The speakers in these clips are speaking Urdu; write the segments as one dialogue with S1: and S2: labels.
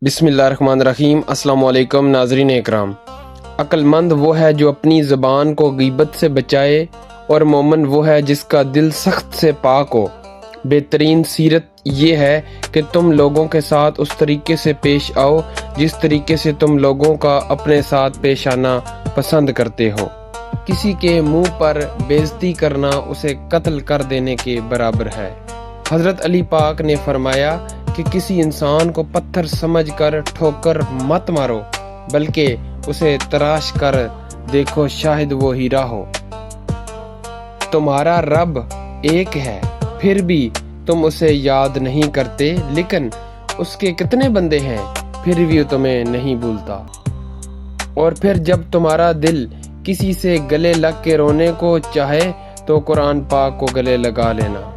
S1: بسم اللہ الرحمن الرحیم۔ السلام علیکم ناظرین اکرام۔ عقل مند وہ ہے جو اپنی زبان کو غیبت سے بچائے، اور مومن وہ ہے جس کا دل سخت سے پاک ہو۔ بہترین سیرت یہ ہے کہ تم لوگوں کے ساتھ اس طریقے سے پیش آؤ جس طریقے سے تم لوگوں کا اپنے ساتھ پیش آنا پسند کرتے ہو۔ کسی کے منہ پر بے عزتی کرنا اسے قتل کر دینے کے برابر ہے۔ حضرت علی پاک نے فرمایا کہ کسی انسان کو پتھر سمجھ کر ٹھوکر مت مارو، بلکہ اسے تراش کر دیکھو، شاید وہ ہیرا ہو۔ تمہارا رب ایک ہے، پھر بھی تم اسے یاد نہیں کرتے، لیکن اس کے کتنے بندے ہیں، پھر بھی وہ تمہیں نہیں بھولتا۔ اور پھر جب تمہارا دل کسی سے گلے لگ کے رونے کو چاہے تو قرآن پاک کو گلے لگا لینا۔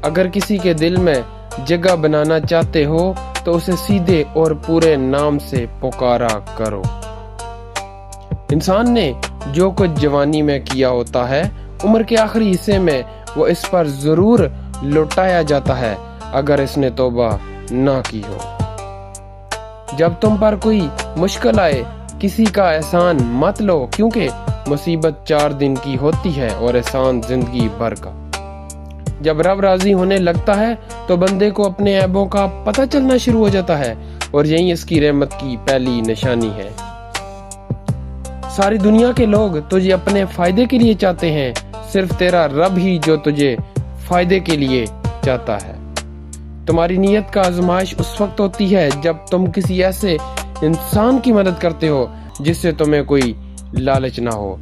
S1: اگر کسی کے دل میں جگہ بنانا چاہتے ہو تو اسے سیدھے اور پورے نام سے پکارا کرو۔ انسان نے جو کچھ جوانی میں کیا ہوتا ہے، عمر کے آخری حصے میں وہ اس پر ضرور لوٹایا جاتا ہے اگر اس نے توبہ نہ کی ہو۔ جب تم پر کوئی مشکل آئے، کسی کا احسان مت لو، کیونکہ مصیبت 4 دن کی ہوتی ہے اور احسان زندگی بھر کا۔ جب رب راضی ہونے لگتا ہے تو بندے کو اپنے عیبوں کا پتہ چلنا شروع ہو جاتا ہے، اور یہی اس کی رحمت کی پہلی نشانی ہے۔ ساری دنیا کے لوگ تجھے اپنے فائدے کے لیے چاہتے ہیں، صرف تیرا رب ہی جو تجھے فائدے کے لیے چاہتا ہے۔ تمہاری نیت کا آزمائش اس وقت ہوتی ہے جب تم کسی ایسے انسان کی مدد کرتے ہو جس سے تمہیں کوئی لالچ نہ ہو،